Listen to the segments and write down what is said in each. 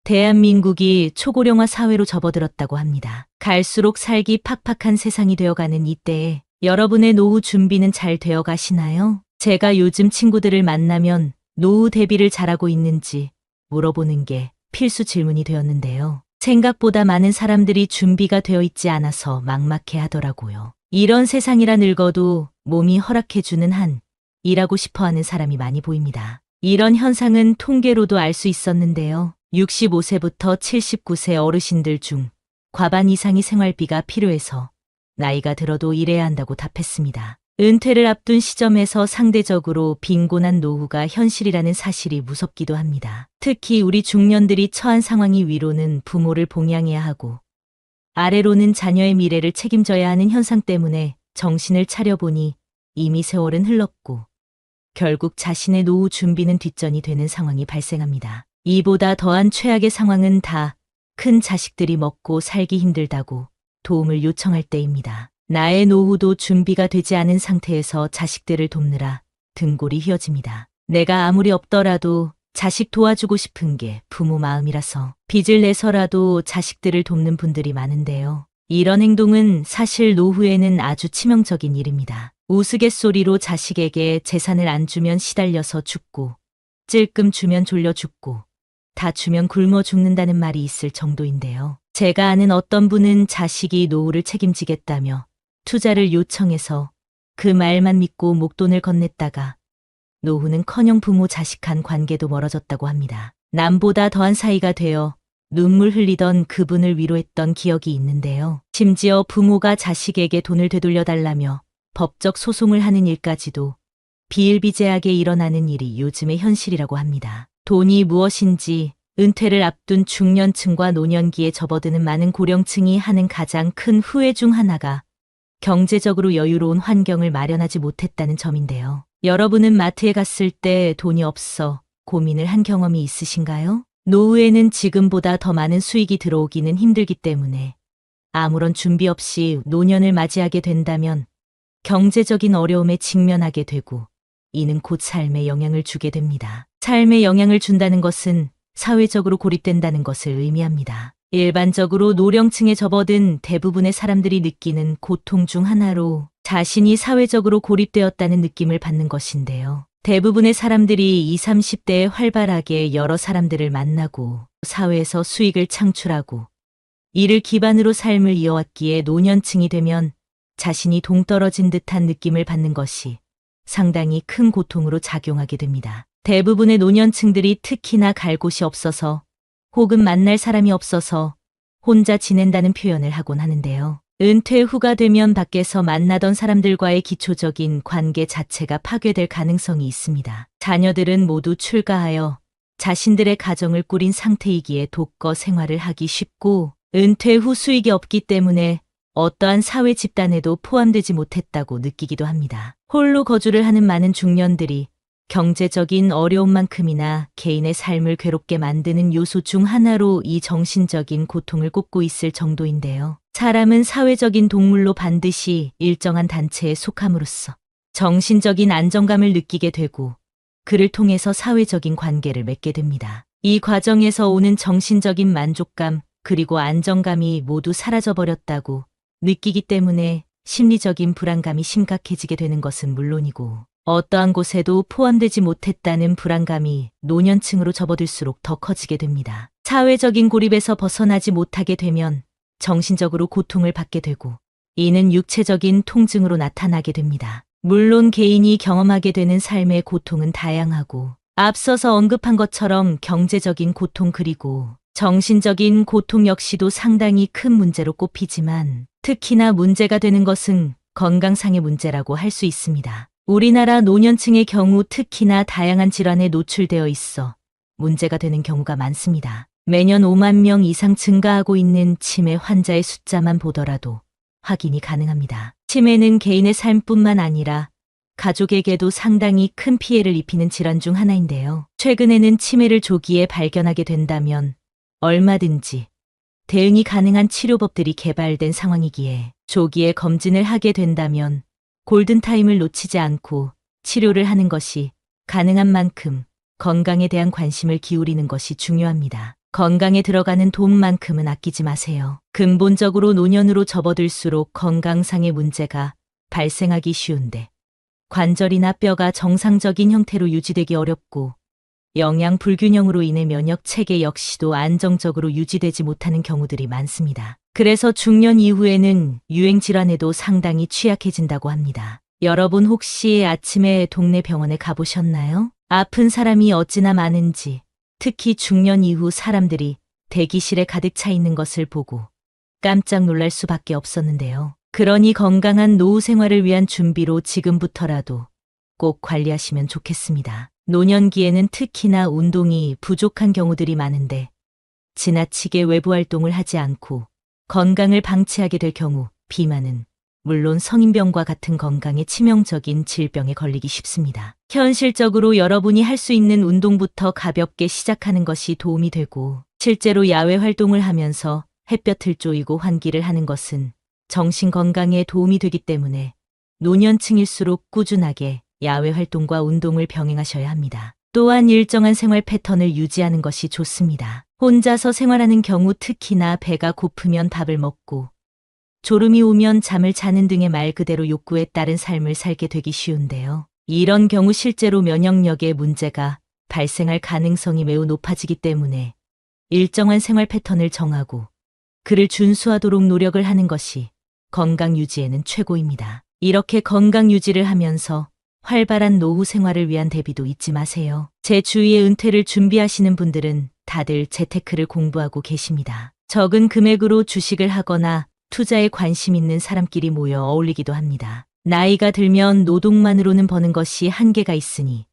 대한민국이 초고령화 사회로 접어들었다고 합니다. 갈수록 살기 팍팍한 세상이 되어가는 이때에 여러분의 노후 준비는 잘 되어 가시나요? 제가 요즘 친구들을 만나면 노후 대비를 잘하고 있는지 물어보는 게 필수 질문이 되었는데요. 생각보다 많은 사람들이 준비가 되어 있지 않아서 막막해 하더라고요. 이런 세상이라 늙어도 몸이 허락해주는 한 일하고 싶어 하는 사람이 많이 보입니다. 이런 현상은 통계로도 알 수 있었는데요. 65세부터 79세 어르신들 중 과반 이상이 생활비가 필요해서 나이가 들어도 일해야 한다고 답했습니다. 은퇴를 앞둔 시점에서 상대적으로 빈곤한 노후가 현실이라는 사실이 무섭기도 합니다. 특히 우리 중년들이 처한 상황이 위로는 부모를 봉양해야 하고 아래로는 자녀의 미래를 책임져야 하는 현상 때문에 정신을 차려보니 이미 세월은 흘렀고 결국 자신의 노후 준비는 뒷전이 되는 상황이 발생합니다. 이보다 더한 최악의 상황은 다 큰 자식들이 먹고 살기 힘들다고 도움을 요청할 때입니다. 나의 노후도 준비가 되지 않은 상태에서 자식들을 돕느라 등골이 휘어집니다. 내가 아무리 없더라도 자식 도와주고 싶은 게 부모 마음이라서 빚을 내서라도 자식들을 돕는 분들이 많은데요. 이런 행동은 사실 노후에는 아주 치명적인 일입니다. 우스갯소리로 자식에게 재산을 안 주면 시달려서 죽고 찔끔 주면 졸려 죽고 다 주면 굶어 죽는다는 말이 있을 정도인데요. 제가 아는 어떤 분은 자식이 노후를 책임지겠다며 투자를 요청해서 그 말만 믿고 목돈을 건넸다가 노후는커녕 부모 자식간 관계도 멀어졌다고 합니다. 남보다 더한 사이가 되어 눈물 흘리던 그분을 위로했던 기억이 있는데요. 심지어 부모가 자식에게 돈을 되돌려달라며 법적 소송을 하는 일까지도 비일비재하게 일어나는 일이 요즘의 현실이라고 합니다. 돈이 무엇인지 은퇴를 앞둔 중년층과 노년기에 접어드는 많은 고령층이 하는 가장 큰 후회 중 하나가 경제적으로 여유로운 환경을 마련하지 못했다는 점인데요. 여러분은 마트에 갔을 때 돈이 없어 고민을 한 경험이 있으신가요? 노후에는 지금보다 더 많은 수익이 들어오기는 힘들기 때문에 아무런 준비 없이 노년을 맞이하게 된다면 경제적인 어려움에 직면하게 되고 이는 곧 삶에 영향을 주게 됩니다. 삶에 영향을 준다는 것은 사회적으로 고립된다는 것을 의미합니다. 일반적으로 노령층에 접어든 대부분의 사람들이 느끼는 고통 중 하나로 자신이 사회적으로 고립되었다는 느낌을 받는 것인데요. 대부분의 사람들이 20, 30대에 활발하게 여러 사람들을 만나고 사회에서 수익을 창출하고 이를 기반으로 삶을 이어왔기에 노년층이 되면 자신이 동떨어진 듯한 느낌을 받는 것이 상당히 큰 고통으로 작용하게 됩니다. 대부분의 노년층들이 특히나 갈 곳이 없어서 혹은 만날 사람이 없어서 혼자 지낸다는 표현을 하곤 하는데요. 은퇴 후가 되면 밖에서 만나던 사람들과의 기초적인 관계 자체가 파괴될 가능성이 있습니다. 자녀들은 모두 출가하여 자신들의 가정을 꾸린 상태이기에 독거 생활을 하기 쉽고 은퇴 후 수익이 없기 때문에 어떠한 사회 집단에도 포함되지 못했다고 느끼기도 합니다. 홀로 거주를 하는 많은 중년들이 경제적인 어려움만큼이나 개인의 삶을 괴롭게 만드는 요소 중 하나로 이 정신적인 고통을 꼽고 있을 정도인데요. 사람은 사회적인 동물로 반드시 일정한 단체에 속함으로써 정신적인 안정감을 느끼게 되고 그를 통해서 사회적인 관계를 맺게 됩니다. 이 과정에서 오는 정신적인 만족감 그리고 안정감이 모두 사라져버렸다고 느끼기 때문에 심리적인 불안감이 심각해지게 되는 것은 물론이고 어떠한 곳에도 포함되지 못했다는 불안감이 노년층으로 접어들수록 더 커지게 됩니다. 사회적인 고립에서 벗어나지 못하게 되면 정신적으로 고통을 받게 되고 이는 육체적인 통증으로 나타나게 됩니다. 물론 개인이 경험하게 되는 삶의 고통은 다양하고 앞서서 언급한 것처럼 경제적인 고통 그리고 정신적인 고통 역시도 상당히 큰 문제로 꼽히지만 특히나 문제가 되는 것은 건강상의 문제라고 할 수 있습니다. 우리나라 노년층의 경우 특히나 다양한 질환에 노출되어 있어 문제가 되는 경우가 많습니다. 매년 5만 명 이상 증가하고 있는 치매 환자의 숫자만 보더라도 확인이 가능합니다. 치매는 개인의 삶뿐만 아니라 가족에게도 상당히 큰 피해를 입히는 질환 중 하나인데요. 최근에는 치매를 조기에 발견하게 된다면 얼마든지 대응이 가능한 치료법들이 개발된 상황이기에 조기에 검진을 하게 된다면 골든타임을 놓치지 않고 치료를 하는 것이 가능한 만큼 건강에 대한 관심을 기울이는 것이 중요합니다. 건강에 들어가는 돈만큼은 아끼지 마세요. 근본적으로 노년으로 접어들수록 건강상의 문제가 발생하기 쉬운데 관절이나 뼈가 정상적인 형태로 유지되기 어렵고 영양 불균형으로 인해 면역 체계 역시도 안정적으로 유지되지 못하는 경우들이 많습니다. 그래서 중년 이후에는 유행 질환에도 상당히 취약해진다고 합니다. 여러분 혹시 아침에 동네 병원에 가보셨나요? 아픈 사람이 어찌나 많은지, 특히 중년 이후 사람들이 대기실에 가득 차 있는 것을 보고 깜짝 놀랄 수밖에 없었는데요. 그러니 건강한 노후 생활을 위한 준비로 지금부터라도 꼭 관리하시면 좋겠습니다. 노년기에는 특히나 운동이 부족한 경우들이 많은데 지나치게 외부 활동을 하지 않고 건강을 방치하게 될 경우 비만은 물론 성인병과 같은 건강에 치명적인 질병에 걸리기 쉽습니다. 현실적으로 여러분이 할 수 있는 운동부터 가볍게 시작하는 것이 도움이 되고 실제로 야외 활동을 하면서 햇볕을 쬐이고 환기를 하는 것은 정신 건강에 도움이 되기 때문에 노년층일수록 꾸준하게 야외 활동과 운동을 병행하셔야 합니다. 또한 일정한 생활 패턴을 유지하는 것이 좋습니다. 혼자서 생활하는 경우 특히나 배가 고프면 밥을 먹고 졸음이 오면 잠을 자는 등의 말 그대로 욕구에 따른 삶을 살게 되기 쉬운데요. 이런 경우 실제로 면역력에 문제가 발생할 가능성이 매우 높아지기 때문에 일정한 생활 패턴을 정하고 그를 준수하도록 노력을 하는 것이 건강 유지에는 최고입니다. 이렇게 건강 유지를 하면서 활발한 노후 생활을 위한 대비도 잊지 마세요. 제 주위에 은퇴를 준비하시는 분들은 다들 재테크를 공부하고 계십니다. 적은 금액으로 주식을 하거나 투자에 관심 있는 사람끼리 모여 어울리기도 합니다. 나이가 들면 노동만으로는 버는 것이 한계가 있으니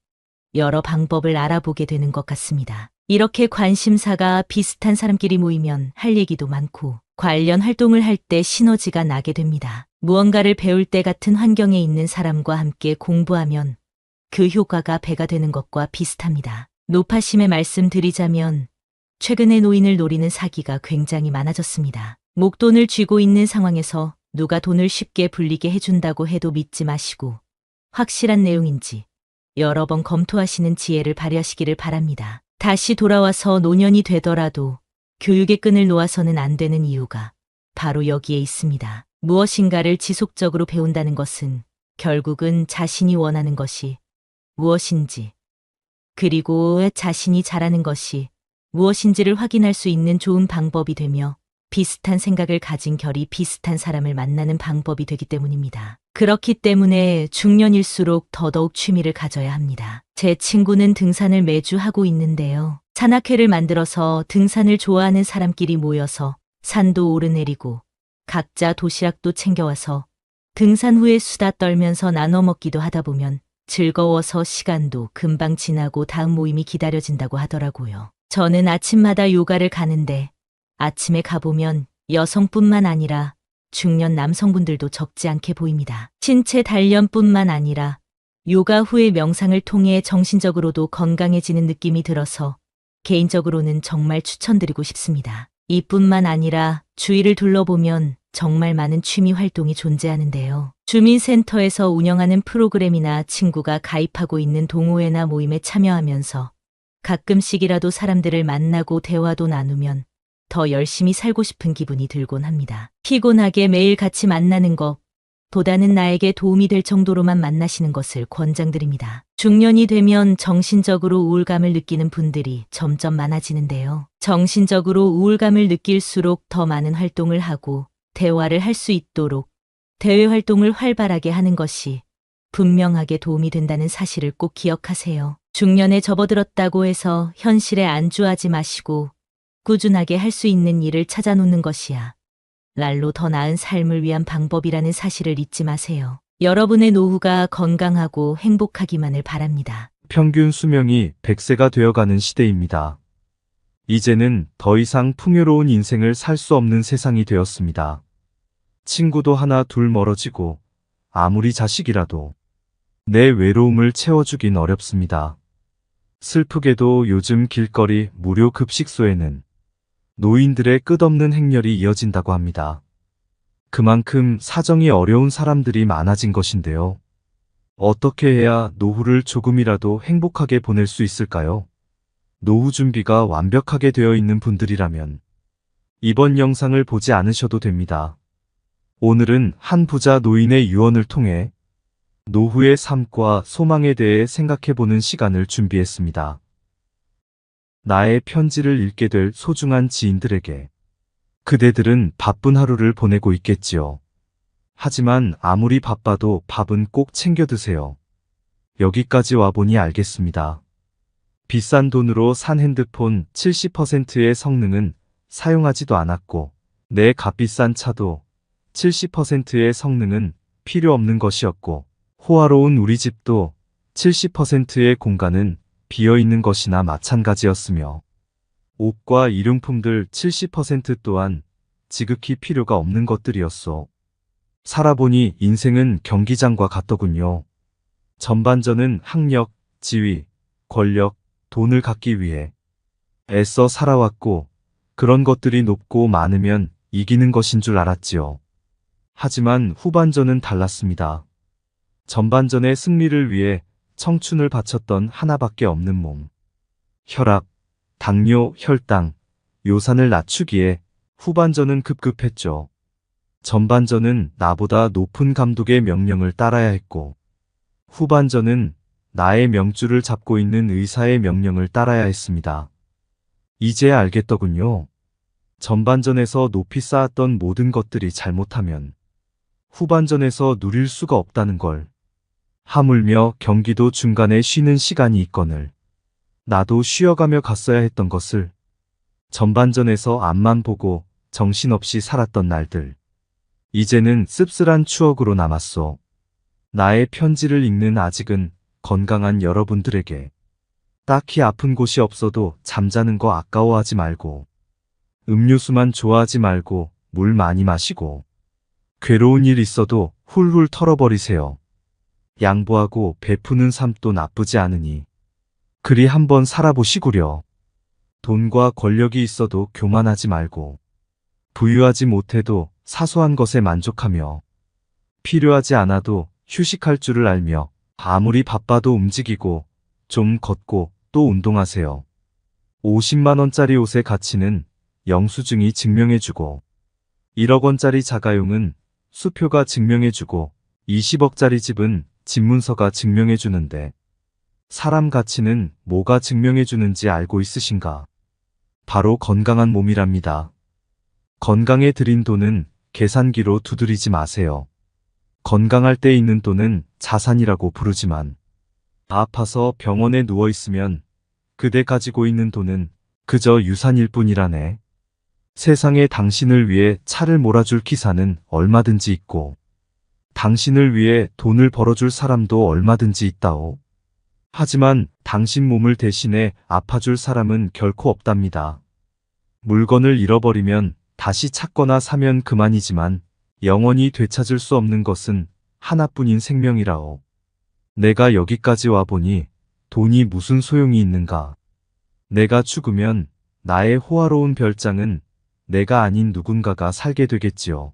여러 방법을 알아보게 되는 것 같습니다. 이렇게 관심사가 비슷한 사람끼리 모이면 할 얘기도 많고 관련 활동을 할 때 시너지가 나게 됩니다. 무언가를 배울 때 같은 환경에 있는 사람과 함께 공부하면 그 효과가 배가 되는 것과 비슷합니다. 노파심에 말씀드리자면 최근에 노인을 노리는 사기가 굉장히 많아졌습니다. 목돈을 쥐고 있는 상황에서 누가 돈을 쉽게 불리게 해준다고 해도 믿지 마시고 확실한 내용인지 여러 번 검토하시는 지혜를 발휘하시기를 바랍니다. 다시 돌아와서 노년이 되더라도 교육의 끈을 놓아서는 안 되는 이유가 바로 여기에 있습니다. 무엇인가를 지속적으로 배운다는 것은 결국은 자신이 원하는 것이 무엇인지 그리고 자신이 잘하는 것이 무엇인지를 확인할 수 있는 좋은 방법이 되며 비슷한 생각을 가진 결이 비슷한 사람을 만나는 방법이 되기 때문입니다. 그렇기 때문에 중년일수록 더더욱 취미를 가져야 합니다. 제 친구는 등산을 매주 하고 있는데요. 산악회를 만들어서 등산을 좋아하는 사람끼리 모여서 산도 오르내리고 각자 도시락도 챙겨와서 등산 후에 수다 떨면서 나눠 먹기도 하다 보면 즐거워서 시간도 금방 지나고 다음 모임이 기다려진다고 하더라고요. 저는 아침마다 요가를 가는데 아침에 가보면 여성뿐만 아니라 중년 남성분들도 적지 않게 보입니다. 신체 단련뿐만 아니라 요가 후의 명상을 통해 정신적으로도 건강해지는 느낌이 들어서 개인적으로는 정말 추천드리고 싶습니다. 이뿐만 아니라 주위를 둘러보면 정말 많은 취미 활동이 존재하는데요. 주민센터에서 운영하는 프로그램이나 친구가 가입하고 있는 동호회나 모임에 참여하면서 가끔씩이라도 사람들을 만나고 대화도 나누면 더 열심히 살고 싶은 기분이 들곤 합니다. 피곤하게 매일 같이 만나는 것보다는 나에게 도움이 될 정도로만 만나시는 것을 권장드립니다. 중년이 되면 정신적으로 우울감을 느끼는 분들이 점점 많아지는데요. 정신적으로 우울감을 느낄수록 더 많은 활동을 하고 대화를 할 수 있도록 대외 활동을 활발하게 하는 것이 분명하게 도움이 된다는 사실을 꼭 기억하세요. 중년에 접어들었다고 해서 현실에 안주하지 마시고 꾸준하게 할 수 있는 일을 찾아놓는 것이야 날로 더 나은 삶을 위한 방법이라는 사실을 잊지 마세요. 여러분의 노후가 건강하고 행복하기만을 바랍니다. 평균 수명이 100세가 되어가는 시대입니다. 이제는 더 이상 풍요로운 인생을 살 수 없는 세상이 되었습니다. 친구도 하나 둘 멀어지고 아무리 자식이라도 내 외로움을 채워주긴 어렵습니다. 슬프게도 요즘 길거리 무료 급식소에는 노인들의 끝없는 행렬이 이어진다고 합니다. 그만큼 사정이 어려운 사람들이 많아진 것인데요. 어떻게 해야 노후를 조금이라도 행복하게 보낼 수 있을까요? 노후 준비가 완벽하게 되어 있는 분들이라면 이번 영상을 보지 않으셔도 됩니다. 오늘은 한 부자 노인의 유언을 통해 노후의 삶과 소망에 대해 생각해보는 시간을 준비했습니다. 나의 편지를 읽게 될 소중한 지인들에게. 그대들은 바쁜 하루를 보내고 있겠지요. 하지만 아무리 바빠도 밥은 꼭 챙겨 드세요. 여기까지 와보니 알겠습니다. 비싼 돈으로 산 핸드폰 70%의 성능은 사용하지도 않았고, 내 값비싼 차도 70%의 성능은 필요 없는 것이었고, 호화로운 우리 집도 70%의 공간은 비어있는 것이나 마찬가지였으며, 옷과 일용품들 70% 또한 지극히 필요가 없는 것들이었소. 살아보니 인생은 경기장과 같더군요. 전반전은 학력, 지위, 권력, 돈을 갖기 위해 애써 살아왔고, 그런 것들이 높고 많으면 이기는 것인 줄 알았지요. 하지만 후반전은 달랐습니다. 전반전의 승리를 위해 청춘을 바쳤던 하나밖에 없는 몸. 혈압, 당뇨, 혈당, 요산을 낮추기에 후반전은 급급했죠. 전반전은 나보다 높은 감독의 명령을 따라야 했고, 후반전은 나의 명줄을 잡고 있는 의사의 명령을 따라야 했습니다. 이제야 알겠더군요. 전반전에서 높이 쌓았던 모든 것들이 잘못하면 후반전에서 누릴 수가 없다는 걸. 하물며 경기도 중간에 쉬는 시간이 있거늘 나도 쉬어가며 갔어야 했던 것을. 전반전에서 앞만 보고 정신없이 살았던 날들. 이제는 씁쓸한 추억으로 남았소. 나의 편지를 읽는 아직은 건강한 여러분들에게. 딱히 아픈 곳이 없어도 잠자는 거 아까워하지 말고, 음료수만 좋아하지 말고 물 많이 마시고, 괴로운 일 있어도 훌훌 털어버리세요. 양보하고 베푸는 삶도 나쁘지 않으니 그리 한번 살아보시구려. 돈과 권력이 있어도 교만하지 말고, 부유하지 못해도 사소한 것에 만족하며, 필요하지 않아도 휴식할 줄을 알며, 아무리 바빠도 움직이고 좀 걷고 또 운동하세요. 50만 원짜리 옷의 가치는 영수증이 증명해주고, 1억 원짜리 자가용은 수표가 증명해주고, 20억짜리 집은 집문서가 증명해주는데, 사람 가치는 뭐가 증명해주는지 알고 있으신가? 바로 건강한 몸이랍니다. 건강에 들인 돈은 계산기로 두드리지 마세요. 건강할 때 있는 돈은 자산이라고 부르지만, 아파서 병원에 누워있으면 그대 가지고 있는 돈은 그저 유산일 뿐이라네. 세상에 당신을 위해 차를 몰아줄 기사는 얼마든지 있고, 당신을 위해 돈을 벌어줄 사람도 얼마든지 있다오. 하지만 당신 몸을 대신해 아파줄 사람은 결코 없답니다. 물건을 잃어버리면 다시 찾거나 사면 그만이지만 영원히 되찾을 수 없는 것은 하나뿐인 생명이라오. 내가 여기까지 와보니 돈이 무슨 소용이 있는가. 내가 죽으면 나의 호화로운 별장은 내가 아닌 누군가가 살게 되겠지요.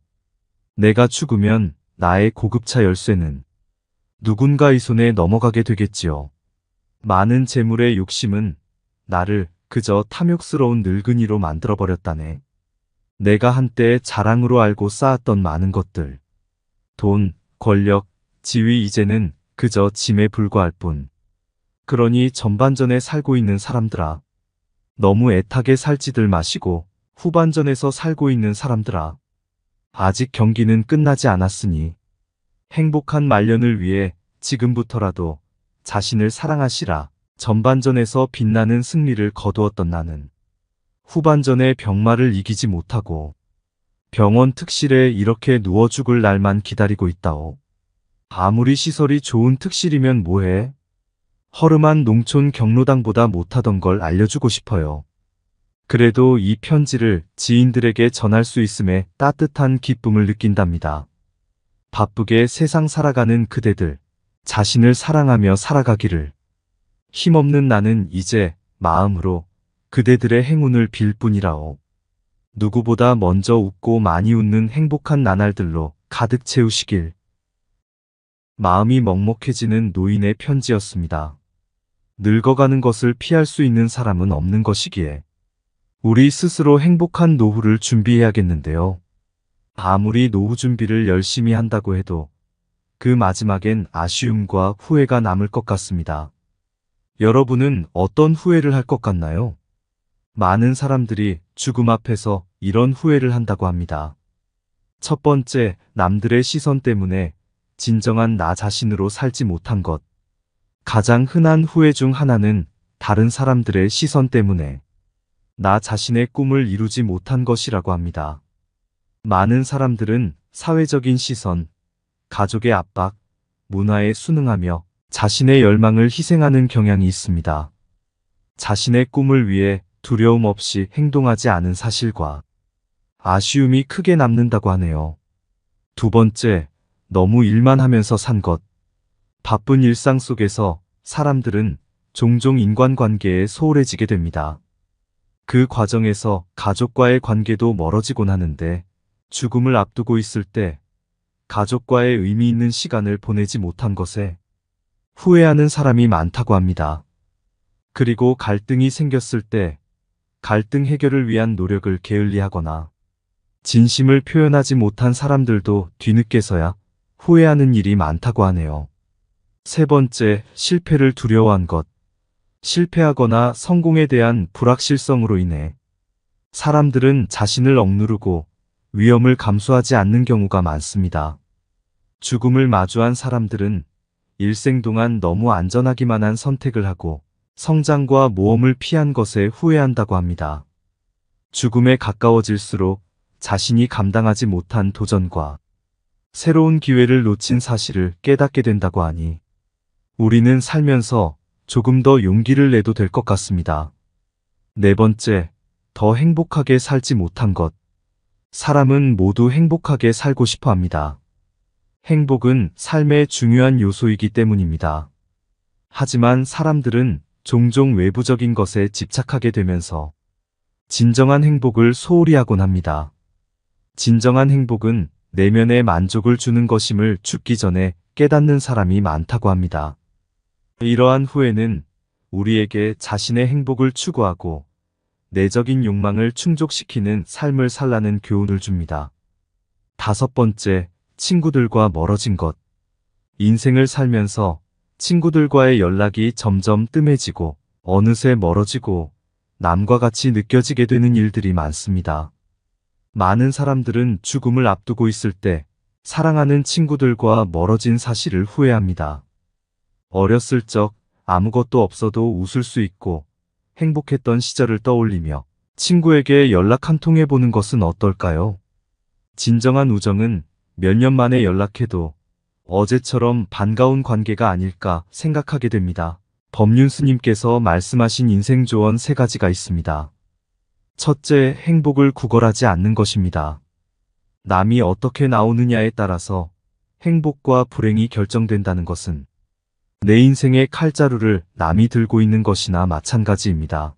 내가 죽으면 나의 고급차 열쇠는 누군가의 손에 넘어가게 되겠지요. 많은 재물의 욕심은 나를 그저 탐욕스러운 늙은이로 만들어버렸다네. 내가 한때 자랑으로 알고 쌓았던 많은 것들, 돈, 권력, 지위 이제는 그저 짐에 불과할 뿐. 그러니 전반전에 살고 있는 사람들아, 너무 애타게 살지들 마시고 후반전에서 살고 있는 사람들아, 아직 경기는 끝나지 않았으니 행복한 말년을 위해 지금부터라도 자신을 사랑하시라. 전반전에서 빛나는 승리를 거두었던 나는 후반전의 병마를 이기지 못하고 병원 특실에 이렇게 누워 죽을 날만 기다리고 있다오. 아무리 시설이 좋은 특실이면 뭐해? 허름한 농촌 경로당보다 못하던 걸 알려주고 싶어요. 그래도 이 편지를 지인들에게 전할 수 있음에 따뜻한 기쁨을 느낀답니다. 바쁘게 세상 살아가는 그대들, 자신을 사랑하며 살아가기를. 힘없는 나는 이제 마음으로 그대들의 행운을 빌 뿐이라오. 누구보다 먼저 웃고 많이 웃는 행복한 나날들로 가득 채우시길. 마음이 먹먹해지는 노인의 편지였습니다. 늙어가는 것을 피할 수 있는 사람은 없는 것이기에 우리 스스로 행복한 노후를 준비해야겠는데요. 아무리 노후 준비를 열심히 한다고 해도 그 마지막엔 아쉬움과 후회가 남을 것 같습니다. 여러분은 어떤 후회를 할 것 같나요? 많은 사람들이 죽음 앞에서 이런 후회를 한다고 합니다. 첫 번째, 남들의 시선 때문에 진정한 나 자신으로 살지 못한 것. 가장 흔한 후회 중 하나는 다른 사람들의 시선 때문에 나 자신의 꿈을 이루지 못한 것이라고 합니다. 많은 사람들은 사회적인 시선, 가족의 압박, 문화에 순응하며 자신의 열망을 희생하는 경향이 있습니다. 자신의 꿈을 위해 두려움 없이 행동하지 않은 사실과 아쉬움이 크게 남는다고 하네요. 두 번째, 너무 일만 하면서 산 것. 바쁜 일상 속에서 사람들은 종종 인간관계에 소홀해지게 됩니다. 그 과정에서 가족과의 관계도 멀어지곤 하는데 죽음을 앞두고 있을 때 가족과의 의미 있는 시간을 보내지 못한 것에 후회하는 사람이 많다고 합니다. 그리고 갈등이 생겼을 때 갈등 해결을 위한 노력을 게을리하거나 진심을 표현하지 못한 사람들도 뒤늦게서야 후회하는 일이 많다고 하네요. 세 번째, 실패를 두려워한 것. 실패하거나 성공에 대한 불확실성으로 인해 사람들은 자신을 억누르고 위험을 감수하지 않는 경우가 많습니다. 죽음을 마주한 사람들은 일생 동안 너무 안전하기만 한 선택을 하고 성장과 모험을 피한 것에 후회한다고 합니다. 죽음에 가까워질수록 자신이 감당하지 못한 도전과 새로운 기회를 놓친 사실을 깨닫게 된다고 하니 우리는 살면서 조금 더 용기를 내도 될 것 같습니다. 네 번째, 더 행복하게 살지 못한 것. 사람은 모두 행복하게 살고 싶어 합니다. 행복은 삶의 중요한 요소이기 때문입니다. 하지만 사람들은 종종 외부적인 것에 집착하게 되면서 진정한 행복을 소홀히 하곤 합니다. 진정한 행복은 내면의 만족을 주는 것임을 죽기 전에 깨닫는 사람이 많다고 합니다. 이러한 후회는 우리에게 자신의 행복을 추구하고 내적인 욕망을 충족시키는 삶을 살라는 교훈을 줍니다. 다섯 번째, 친구들과 멀어진 것. 인생을 살면서 친구들과의 연락이 점점 뜸해지고 어느새 멀어지고 남과 같이 느껴지게 되는 일들이 많습니다. 많은 사람들은 죽음을 앞두고 있을 때 사랑하는 친구들과 멀어진 사실을 후회합니다. 어렸을 적 아무것도 없어도 웃을 수 있고 행복했던 시절을 떠올리며 친구에게 연락 한 통 해보는 것은 어떨까요? 진정한 우정은 몇 년 만에 연락해도 어제처럼 반가운 관계가 아닐까 생각하게 됩니다. 법륜스님께서 말씀하신 인생 조언 3가지가 있습니다. 첫째, 행복을 구걸하지 않는 것입니다. 남이 어떻게 나오느냐에 따라서 행복과 불행이 결정된다는 것은 내 인생의 칼자루를 남이 들고 있는 것이나 마찬가지입니다.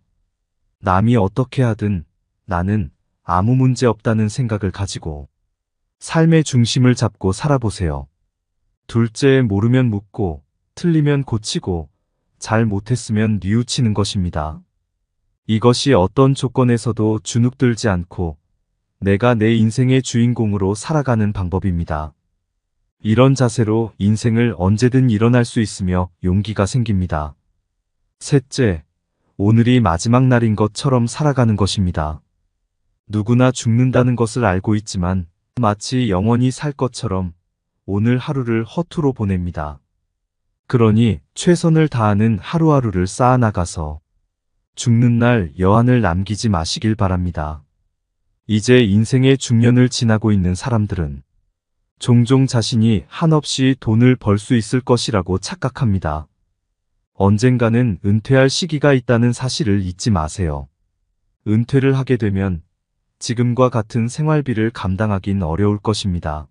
남이 어떻게 하든 나는 아무 문제 없다는 생각을 가지고 삶의 중심을 잡고 살아보세요. 둘째, 모르면 묻고 틀리면 고치고 잘 못했으면 뉘우치는 것입니다. 이것이 어떤 조건에서도 주눅들지 않고 내가 내 인생의 주인공으로 살아가는 방법입니다. 이런 자세로 인생을 언제든 일어날 수 있으며 용기가 생깁니다. 셋째, 오늘이 마지막 날인 것처럼 살아가는 것입니다. 누구나 죽는다는 것을 알고 있지만 마치 영원히 살 것처럼 오늘 하루를 허투루 보냅니다. 그러니 최선을 다하는 하루하루를 쌓아나가서 죽는 날 여한을 남기지 마시길 바랍니다. 이제 인생의 중년을 지나고 있는 사람들은 종종 자신이 한없이 돈을 벌 수 있을 것이라고 착각합니다. 언젠가는 은퇴할 시기가 있다는 사실을 잊지 마세요. 은퇴를 하게 되면 지금과 같은 생활비를 감당하긴 어려울 것입니다.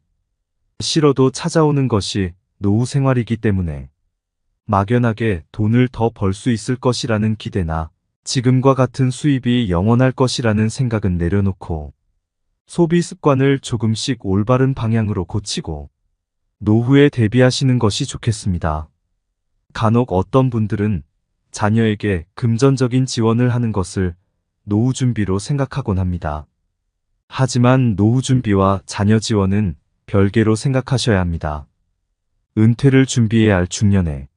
싫어도 찾아오는 것이 노후 생활이기 때문에 막연하게 돈을 더 벌 수 있을 것이라는 기대나 지금과 같은 수입이 영원할 것이라는 생각은 내려놓고 소비 습관을 조금씩 올바른 방향으로 고치고 노후에 대비하시는 것이 좋겠습니다. 간혹 어떤 분들은 자녀에게 금전적인 지원을 하는 것을 노후 준비로 생각하곤 합니다. 하지만 노후 준비와 자녀 지원은 별개로 생각하셔야 합니다. 은퇴를 준비해야 할 중년에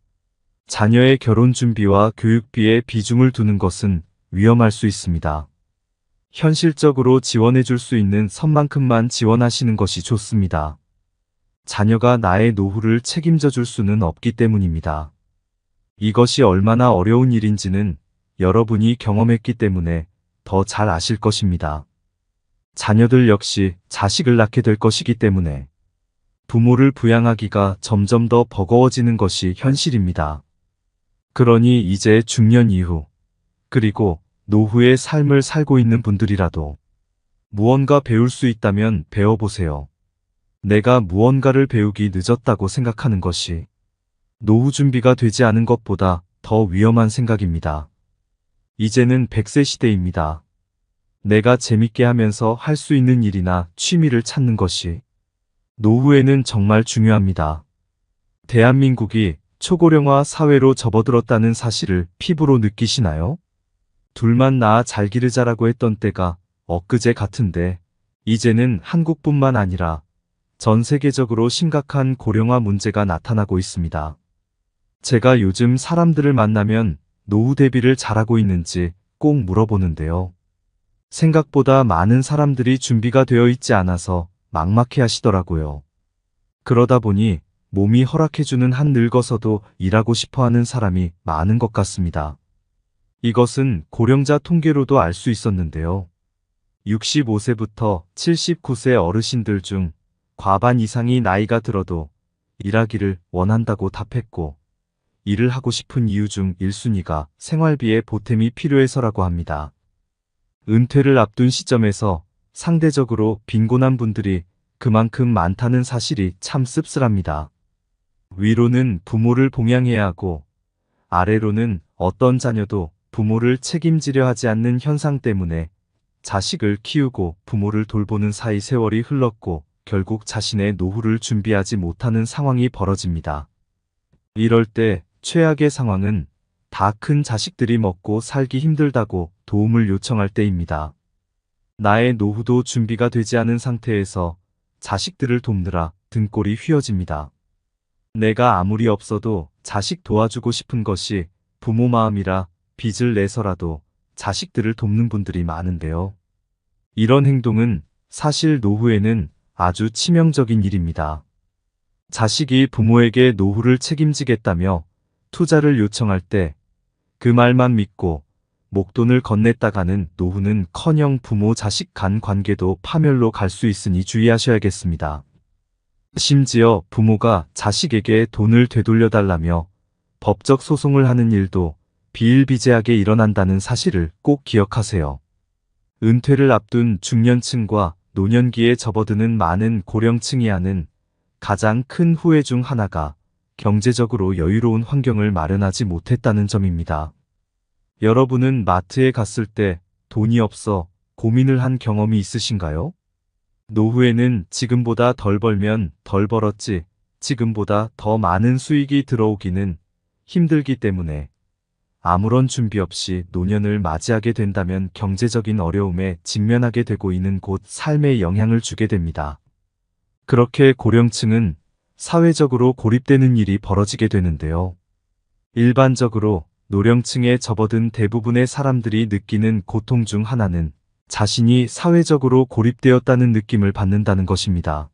자녀의 결혼 준비와 교육비에 비중을 두는 것은 위험할 수 있습니다. 현실적으로 지원해 줄 수 있는 선만큼만 지원하시는 것이 좋습니다. 자녀가 나의 노후를 책임져 줄 수는 없기 때문입니다. 이것이 얼마나 어려운 일인지는 여러분이 경험했기 때문에 더 잘 아실 것입니다. 자녀들 역시 자식을 낳게 될 것이기 때문에 부모를 부양하기가 점점 더 버거워지는 것이 현실입니다. 그러니 이제 중년 이후, 그리고 노후의 삶을 살고 있는 분들이라도 무언가 배울 수 있다면 배워보세요. 내가 무언가를 배우기 늦었다고 생각하는 것이 노후 준비가 되지 않은 것보다 더 위험한 생각입니다. 이제는 100세 시대입니다. 내가 재밌게 하면서 할 수 있는 일이나 취미를 찾는 것이 노후에는 정말 중요합니다. 대한민국이 초고령화 사회로 접어들었다는 사실을 피부로 느끼시나요? 둘만 낳아 잘 기르자라고 했던 때가 엊그제 같은데 이제는 한국뿐만 아니라 전 세계적으로 심각한 고령화 문제가 나타나고 있습니다. 제가 요즘 사람들을 만나면 노후 대비를 잘하고 있는지 꼭 물어보는데요. 생각보다 많은 사람들이 준비가 되어 있지 않아서 막막해 하시더라고요. 그러다 보니 몸이 허락해주는 한 늙어서도 일하고 싶어 하는 사람이 많은 것 같습니다. 이것은 고령자 통계로도 알 수 있었는데요. 65세부터 79세 어르신들 중 과반 이상이 나이가 들어도 일하기를 원한다고 답했고, 일을 하고 싶은 이유 중 1순위가 생활비에 보탬이 필요해서라고 합니다. 은퇴를 앞둔 시점에서 상대적으로 빈곤한 분들이 그만큼 많다는 사실이 참 씁쓸합니다. 위로는 부모를 봉양해야 하고, 아래로는 어떤 자녀도 부모를 책임지려 하지 않는 현상 때문에 자식을 키우고 부모를 돌보는 사이 세월이 흘렀고 결국 자신의 노후를 준비하지 못하는 상황이 벌어집니다. 이럴 때 최악의 상황은 다 큰 자식들이 먹고 살기 힘들다고 도움을 요청할 때입니다. 나의 노후도 준비가 되지 않은 상태에서 자식들을 돕느라 등골이 휘어집니다. 내가 아무리 없어도 자식 도와주고 싶은 것이 부모 마음이라 빚을 내서라도 자식들을 돕는 분들이 많은데요. 이런 행동은 사실 노후에는 아주 치명적인 일입니다. 자식이 부모에게 노후를 책임지겠다며 투자를 요청할 때 그 말만 믿고 목돈을 건넸다가는 노후는커녕 부모 자식 간 관계도 파멸로 갈 수 있으니 주의하셔야겠습니다. 심지어 부모가 자식에게 돈을 되돌려달라며 법적 소송을 하는 일도 비일비재하게 일어난다는 사실을 꼭 기억하세요. 은퇴를 앞둔 중년층과 노년기에 접어드는 많은 고령층이 하는 가장 큰 후회 중 하나가 경제적으로 여유로운 환경을 마련하지 못했다는 점입니다. 여러분은 마트에 갔을 때 돈이 없어 고민을 한 경험이 있으신가요? 노후에는 지금보다 덜 벌면 덜 벌었지 지금보다 더 많은 수익이 들어오기는 힘들기 때문에 아무런 준비 없이 노년을 맞이하게 된다면 경제적인 어려움에 직면하게 되고 있는 곳 삶에 영향을 주게 됩니다. 그렇게 고령층은 사회적으로 고립되는 일이 벌어지게 되는데요. 일반적으로 노령층에 접어든 대부분의 사람들이 느끼는 고통 중 하나는 자신이 사회적으로 고립되었다는 느낌을 받는다는 것입니다.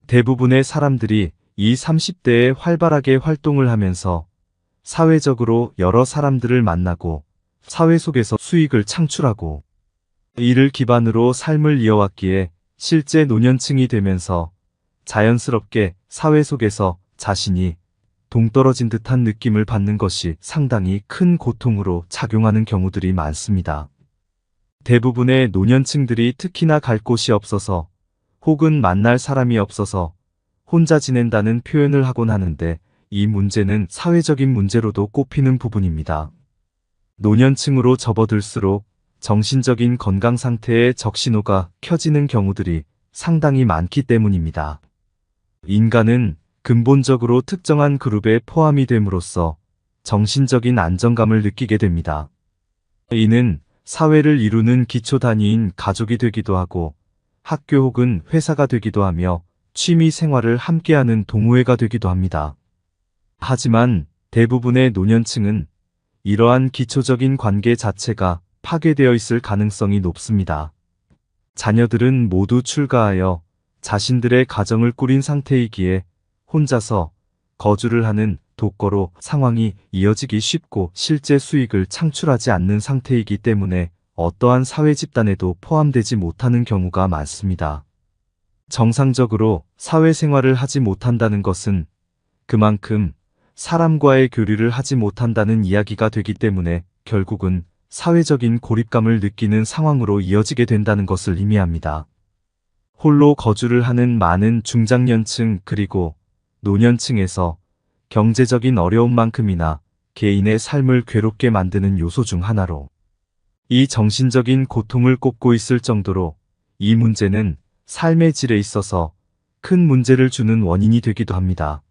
대부분의 사람들이 20, 30대에 활발하게 활동을 하면서 사회적으로 여러 사람들을 만나고 사회 속에서 수익을 창출하고 이를 기반으로 삶을 이어왔기에 실제 노년층이 되면서 자연스럽게 사회 속에서 자신이 동떨어진 듯한 느낌을 받는 것이 상당히 큰 고통으로 작용하는 경우들이 많습니다. 대부분의 노년층들이 특히나 갈 곳이 없어서 혹은 만날 사람이 없어서 혼자 지낸다는 표현을 하곤 하는데 이 문제는 사회적인 문제로도 꼽히는 부분입니다. 노년층으로 접어들수록 정신적인 건강 상태에 적신호가 켜지는 경우들이 상당히 많기 때문입니다. 인간은 근본적으로 특정한 그룹에 포함이 됨으로써 정신적인 안정감을 느끼게 됩니다. 이는 사회를 이루는 기초 단위인 가족이 되기도 하고 학교 혹은 회사가 되기도 하며 취미 생활을 함께하는 동호회가 되기도 합니다. 하지만 대부분의 노년층은 이러한 기초적인 관계 자체가 파괴되어 있을 가능성이 높습니다. 자녀들은 모두 출가하여 자신들의 가정을 꾸린 상태이기에 혼자서 거주를 하는 독거로 상황이 이어지기 쉽고 실제 수익을 창출하지 않는 상태이기 때문에 어떠한 사회 집단에도 포함되지 못하는 경우가 많습니다. 정상적으로 사회생활을 하지 못한다는 것은 그만큼 사람과의 교류를 하지 못한다는 이야기가 되기 때문에 결국은 사회적인 고립감을 느끼는 상황으로 이어지게 된다는 것을 의미합니다. 홀로 거주를 하는 많은 중장년층 그리고 노년층에서 경제적인 어려움만큼이나 개인의 삶을 괴롭게 만드는 요소 중 하나로 이 정신적인 고통을 꼽고 있을 정도로 이 문제는 삶의 질에 있어서 큰 문제를 주는 원인이 되기도 합니다.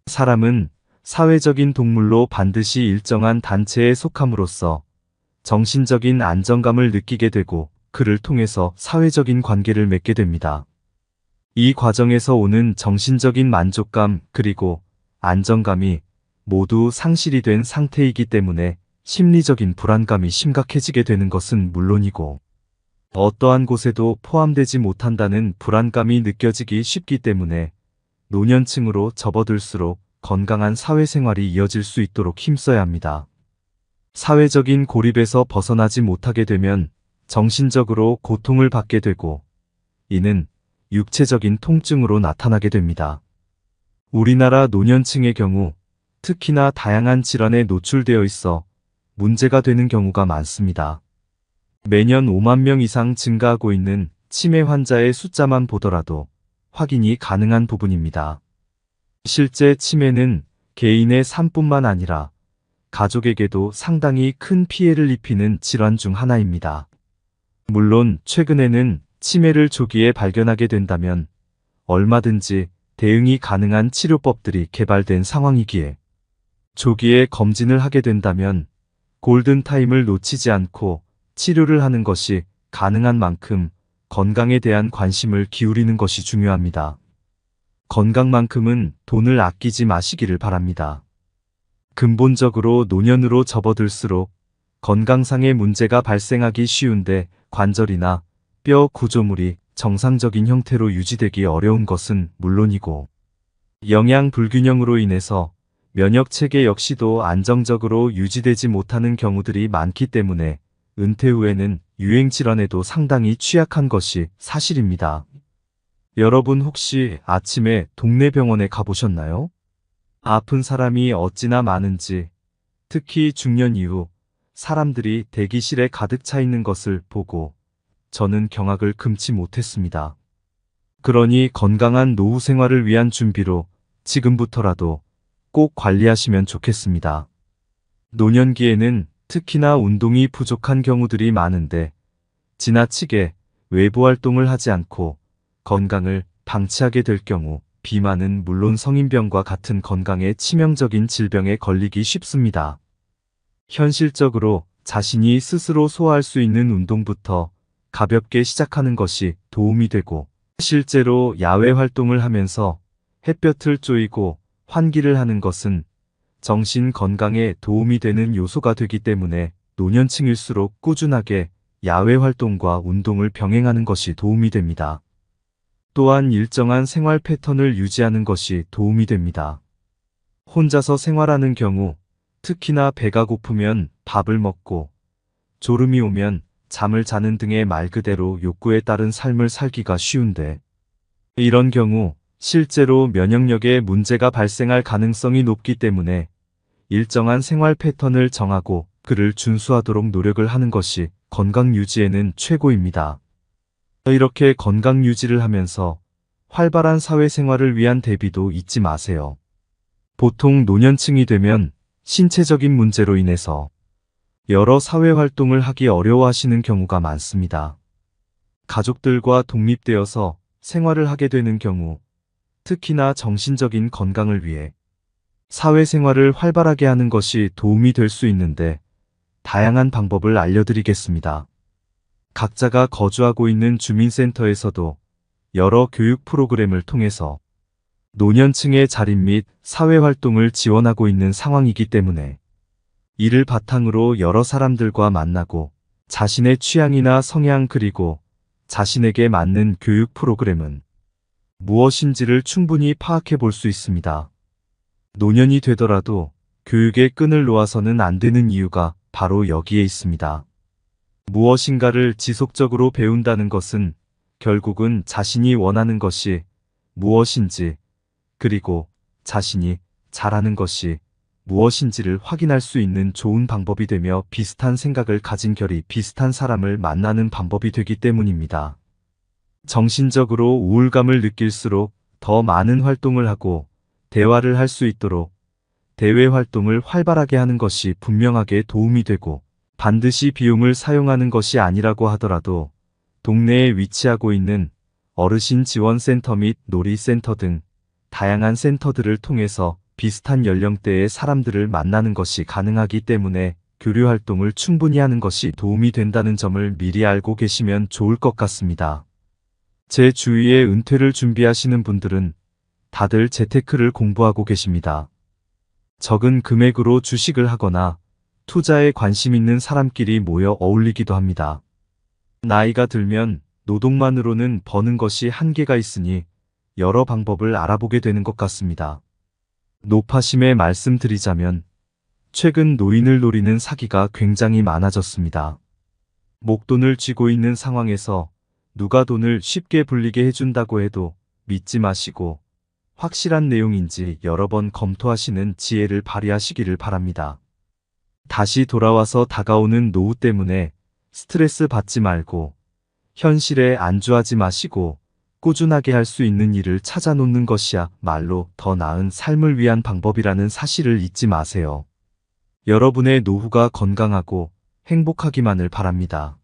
사람은 사회적인 동물로 반드시 일정한 단체에 속함으로써 정신적인 안정감을 느끼게 되고 그를 통해서 사회적인 관계를 맺게 됩니다. 이 과정에서 오는 정신적인 만족감 그리고 안정감이 모두 상실이 된 상태이기 때문에 심리적인 불안감이 심각해지게 되는 것은 물론이고 어떠한 곳에도 포함되지 못한다는 불안감이 느껴지기 쉽기 때문에 노년층으로 접어들수록 건강한 사회생활이 이어질 수 있도록 힘써야 합니다. 사회적인 고립에서 벗어나지 못하게 되면 정신적으로 고통을 받게 되고 이는 육체적인 통증으로 나타나게 됩니다. 우리나라 노년층의 경우 특히나 다양한 질환에 노출되어 있어 문제가 되는 경우가 많습니다. 매년 5만 명 이상 증가하고 있는 치매 환자의 숫자만 보더라도 확인이 가능한 부분입니다. 실제 치매는 개인의 삶뿐만 아니라 가족에게도 상당히 큰 피해를 입히는 질환 중 하나입니다. 물론 최근에는 치매를 조기에 발견하게 된다면 얼마든지 대응이 가능한 치료법들이 개발된 상황이기에 조기에 검진을 하게 된다면 골든타임을 놓치지 않고 치료를 하는 것이 가능한 만큼 건강에 대한 관심을 기울이는 것이 중요합니다. 건강만큼은 돈을 아끼지 마시기를 바랍니다. 근본적으로 노년으로 접어들수록 건강상의 문제가 발생하기 쉬운데 관절이나 뼈 구조물이 정상적인 형태로 유지되기 어려운 것은 물론이고 영양 불균형으로 인해서 면역체계 역시도 안정적으로 유지되지 못하는 경우들이 많기 때문에 은퇴 후에는 유행질환에도 상당히 취약한 것이 사실입니다. 여러분 혹시 아침에 동네 병원에 가보셨나요? 아픈 사람이 어찌나 많은지, 특히 중년 이후 사람들이 대기실에 가득 차 있는 것을 보고 저는 경악을 금치 못했습니다. 그러니 건강한 노후 생활을 위한 준비로 지금부터라도 꼭 관리하시면 좋겠습니다. 노년기에는 특히나 운동이 부족한 경우들이 많은데 지나치게 외부 활동을 하지 않고 건강을 방치하게 될 경우 비만은 물론 성인병과 같은 건강에 치명적인 질병에 걸리기 쉽습니다. 현실적으로 자신이 스스로 소화할 수 있는 운동부터 가볍게 시작하는 것이 도움이 되고 실제로 야외 활동을 하면서 햇볕을 쬐이고 환기를 하는 것은 정신 건강에 도움이 되는 요소가 되기 때문에 노년층일수록 꾸준하게 야외 활동과 운동을 병행하는 것이 도움이 됩니다. 또한 일정한 생활 패턴을 유지하는 것이 도움이 됩니다. 혼자서 생활하는 경우 특히나 배가 고프면 밥을 먹고 졸음이 오면 잠을 자는 등의 말 그대로 욕구에 따른 삶을 살기가 쉬운데 이런 경우 실제로 면역력에 문제가 발생할 가능성이 높기 때문에 일정한 생활 패턴을 정하고 그를 준수하도록 노력을 하는 것이 건강 유지에는 최고입니다. 이렇게 건강 유지를 하면서 활발한 사회생활을 위한 대비도 잊지 마세요. 보통 노년층이 되면 신체적인 문제로 인해서 여러 사회활동을 하기 어려워하시는 경우가 많습니다. 가족들과 독립되어서 생활을 하게 되는 경우 특히나 정신적인 건강을 위해 사회생활을 활발하게 하는 것이 도움이 될 수 있는데 다양한 방법을 알려드리겠습니다. 각자가 거주하고 있는 주민센터에서도 여러 교육 프로그램을 통해서 노년층의 자립 및 사회활동을 지원하고 있는 상황이기 때문에 이를 바탕으로 여러 사람들과 만나고 자신의 취향이나 성향 그리고 자신에게 맞는 교육 프로그램은 무엇인지를 충분히 파악해 볼 수 있습니다. 노년이 되더라도 교육의 끈을 놓아서는 안 되는 이유가 바로 여기에 있습니다. 무엇인가를 지속적으로 배운다는 것은 결국은 자신이 원하는 것이 무엇인지 그리고 자신이 잘하는 것이 무엇인지를 확인할 수 있는 좋은 방법이 되며 비슷한 생각을 가진 결이 비슷한 사람을 만나는 방법이 되기 때문입니다. 정신적으로 우울감을 느낄수록 더 많은 활동을 하고 대화를 할 수 있도록 대외 활동을 활발하게 하는 것이 분명하게 도움이 되고 반드시 비용을 사용하는 것이 아니라고 하더라도 동네에 위치하고 있는 어르신 지원센터 및 놀이센터 등 다양한 센터들을 통해서 비슷한 연령대의 사람들을 만나는 것이 가능하기 때문에 교류 활동을 충분히 하는 것이 도움이 된다는 점을 미리 알고 계시면 좋을 것 같습니다. 제 주위에 은퇴를 준비하시는 분들은 다들 재테크를 공부하고 계십니다. 적은 금액으로 주식을 하거나 투자에 관심 있는 사람끼리 모여 어울리기도 합니다. 나이가 들면 노동만으로는 버는 것이 한계가 있으니 여러 방법을 알아보게 되는 것 같습니다. 노파심에 말씀드리자면 최근 노인을 노리는 사기가 굉장히 많아졌습니다. 목돈을 쥐고 있는 상황에서 누가 돈을 쉽게 불리게 해준다고 해도 믿지 마시고 확실한 내용인지 여러 번 검토하시는 지혜를 발휘하시기를 바랍니다. 다시 돌아와서 다가오는 노후 때문에 스트레스 받지 말고 현실에 안주하지 마시고 꾸준하게 할 수 있는 일을 찾아놓는 것이야말로 더 나은 삶을 위한 방법이라는 사실을 잊지 마세요. 여러분의 노후가 건강하고 행복하기만을 바랍니다.